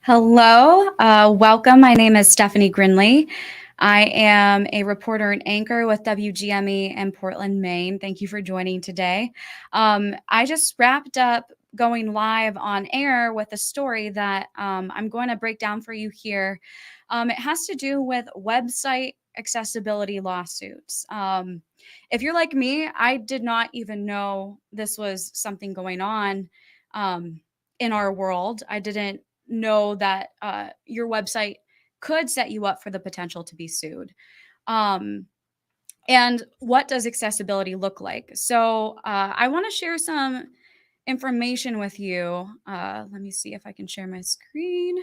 Hello, welcome. My name is Stephanie Grinley. I am a reporter and anchor with WGME in Portland, Maine. Thank you for joining today. I just wrapped up going live on air with a story that I'm going to break down for you here. It has to do with website accessibility lawsuits. If you're like me, I did not even know this was something going on in our world. I didn't know that your website could set you up for the potential to be sued. Um, and what does accessibility look like? So I want to share some information with you. Let me see if I can share my screen.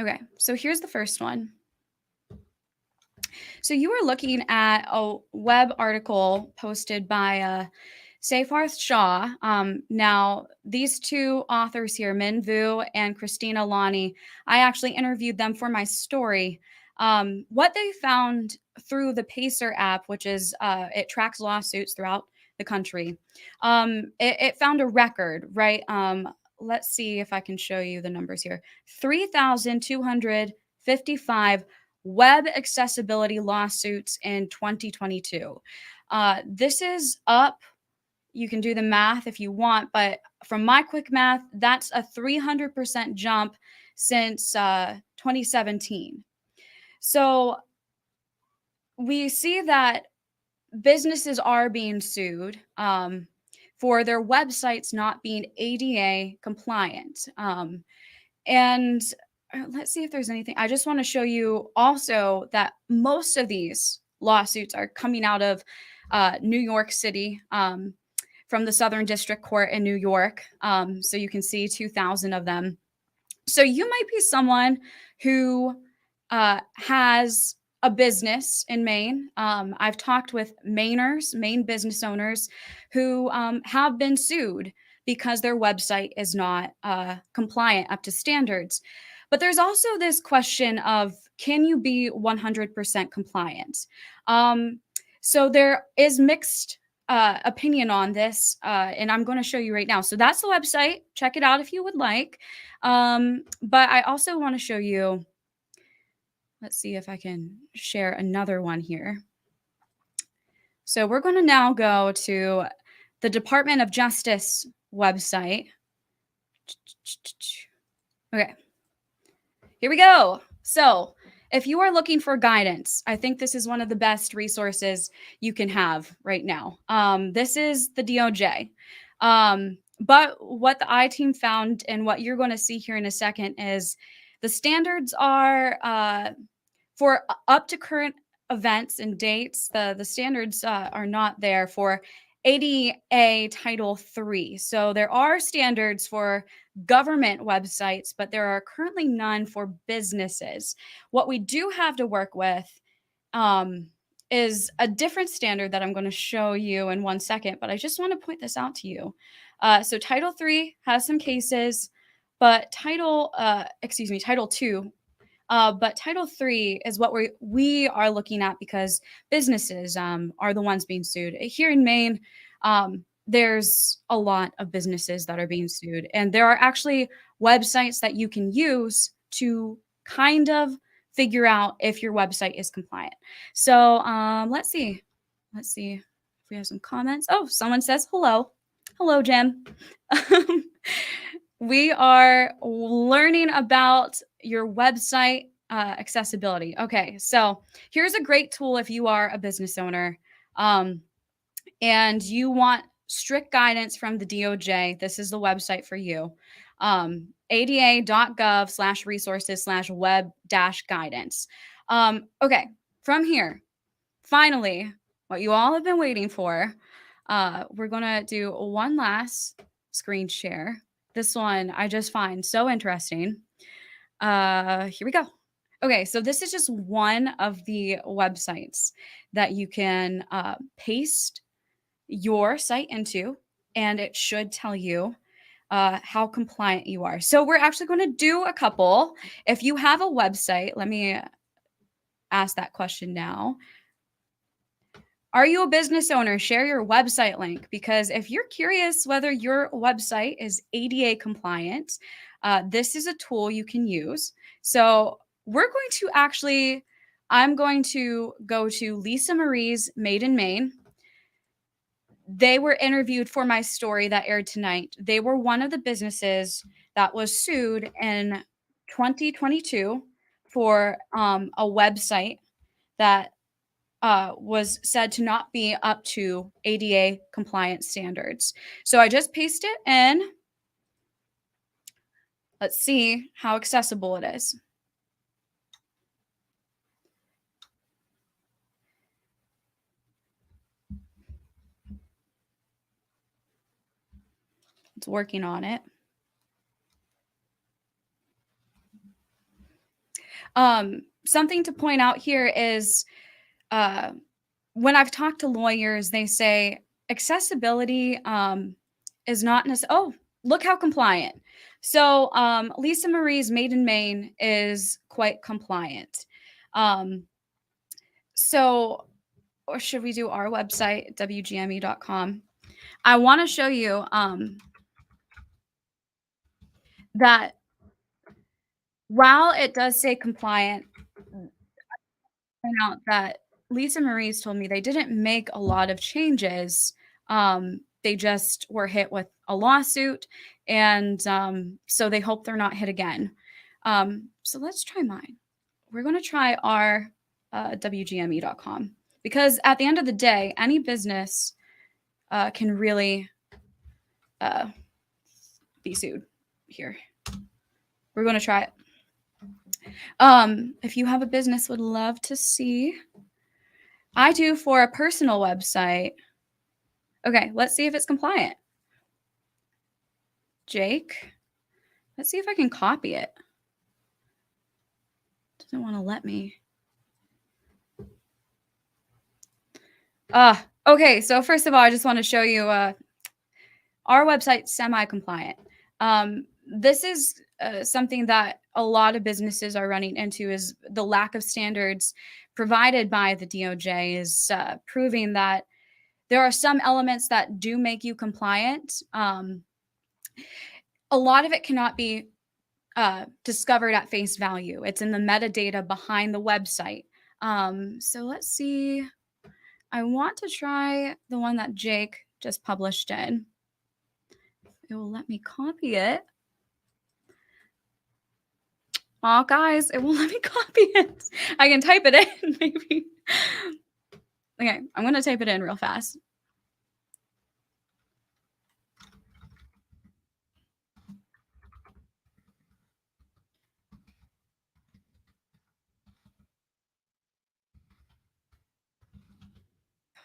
Okay, so here's the first one. So you are looking at a web article posted by Seyfarth Shah. Now, these two authors here, Min Vu and Christina Lani, I actually interviewed them for my story. What they found through the Pacer app, which is it tracks lawsuits throughout the country, it found a record, right? Let's see if I can show you the numbers here. 3,255 web accessibility lawsuits in 2022. This is up. You can do the math if you want, but from my quick math, that's a 300% jump since 2017. So we see that businesses are being sued for their websites not being ADA compliant. And let's see if there's anything. I just want to show you also that most of these lawsuits are coming out of New York City from the Southern District Court in New York. So you can see 2,000 of them. So you might be someone who has a business in Maine. I've talked with Mainers, Maine business owners who have been sued because their website is not compliant up to standards. But there's also this question of, can you be 100% compliant? So there is mixed opinion on this, and I'm going to show you right now. So that's the website. Check it out if you would like. But I also want to show you, let's see if I can share another one here. So we're going to now go to the Department of Justice website. Okay, here we go. So if you are looking for guidance, I think this is one of the best resources you can have right now. This is the DOJ. But what the I-Team found and what you're going to see here in a second is the standards are for up to current events and dates. The standards are not there for ADA Title III. So there are standards for government websites, but there are currently none for businesses. What we do have to work with is a different standard that I'm going to show you in 1 second, but I just want to point this out to you. So Title III has some cases, but Title II. But Title III is what we are looking at because businesses are the ones being sued. Here in Maine, there's a lot of businesses that are being sued, and there are actually websites that you can use to kind of figure out if your website is compliant. So let's see if we have some comments. Oh, someone says hello. Hello, Jim. We are learning about your website accessibility. Okay, so here's a great tool if you are a business owner and you want strict guidance from the DOJ. This is the website for you. ada.gov/resources/web-guidance. Okay, from here, finally, what you all have been waiting for, we're going to do one last screen share. This one I just find so interesting. Here we go. Okay, so this is just one of the websites that you can paste your site into, and it should tell you how compliant you are. So we're actually going to do a couple. If you have a website, let me ask that question now. Are you a business owner? Share your website link, because if you're curious whether your website is ADA compliant, This is a tool you can use. So we're going to actually, I'm going to go to Lisa Marie's Made in Maine. They were interviewed for my story that aired tonight. They were one of the businesses that was sued in 2022 for a website that was said to not be up to ADA compliance standards. So I just pasted it in. Let's see how accessible it is. It's working on it. Something to point out here is when I've talked to lawyers, they say accessibility is not necessarily, oh, look how compliant. So Lisa Marie's Made in Maine is quite compliant. So, or should we do our website, wgme.com? I want to show you that while it does say compliant, point out that Lisa Marie's told me they didn't make a lot of changes. They just were hit with a lawsuit, and so they hope they're not hit again. So let's try mine. We're going to try our wgme.com, because at the end of the day, any business can really be sued here. We're going to try it. If you have a business, would love to see. I do for a personal website. Okay, let's see if it's compliant. Jake, let's see if I can copy it. Doesn't want to let me. Okay, so first of all, I just want to show you our website's semi-compliant. This is something that a lot of businesses are running into, is the lack of standards provided by the DOJ is proving that there are some elements that do make you compliant. A lot of it cannot be discovered at face value. It's in the metadata behind the website. So let's see. I want to try the one that Jake just published in. It will let me copy it. Oh, guys, it won't let me copy it. I can type it in, maybe. Okay, I'm going to type it in real fast.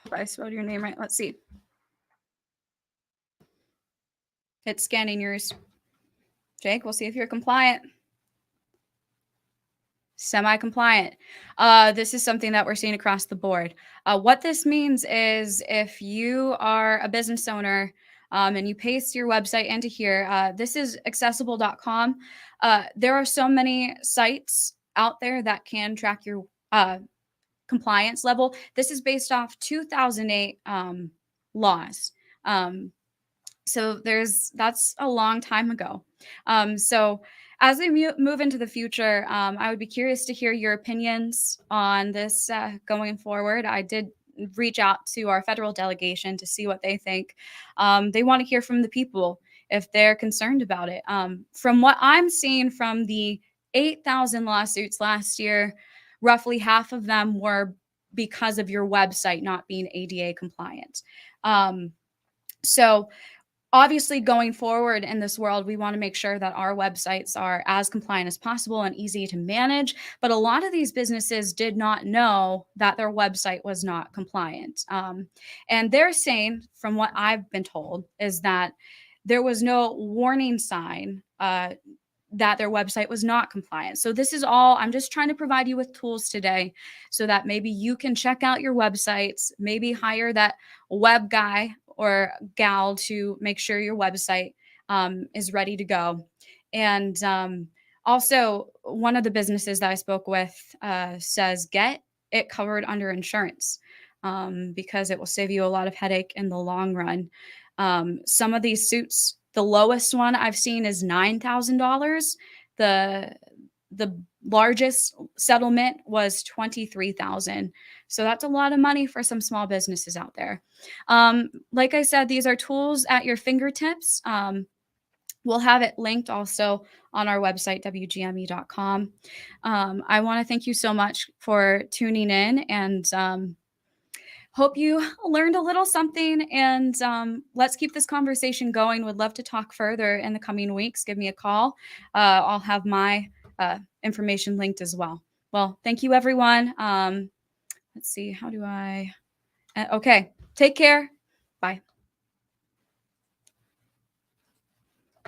If I spelled your name right, let's see. It's scanning yours. Jake, we'll see if you're compliant. Semi-compliant. This is something that we're seeing across the board. What this means is if you are a business owner and you paste your website into here, this is accessible.com. There are so many sites out there that can track your compliance level. This is based off 2008 laws. So that's a long time ago. So as we move into the future, I would be curious to hear your opinions on this going forward. I did reach out to our federal delegation to see what they think. They want to hear from the people if they're concerned about it. From what I'm seeing from the 8,000 lawsuits last year, roughly half of them were because of your website not being ADA compliant. So obviously, going forward in this world, we want to make sure that our websites are as compliant as possible and easy to manage. But a lot of these businesses did not know that their website was not compliant. And they're saying, from what I've been told, is that there was no warning sign that their website was not compliant. So this is all, I'm just trying to provide you with tools today so that maybe you can check out your websites, maybe hire that web guy or gal to make sure your website is ready to go. And also, one of the businesses that I spoke with says get it covered under insurance because it will save you a lot of headache in the long run. Some of these suits The lowest one I've seen is $9,000. The largest settlement was 23,000. So that's a lot of money for some small businesses out there. Like I said, these are tools at your fingertips. We'll have it linked also on our website, wgme.com. I want to thank you so much for tuning in, and hope you learned a little something. And let's keep this conversation going. Would love to talk further in the coming weeks. Give me a call. I'll have my information linked as well. Well, thank you, everyone. Let's see. How do I? Okay. Take care. Bye.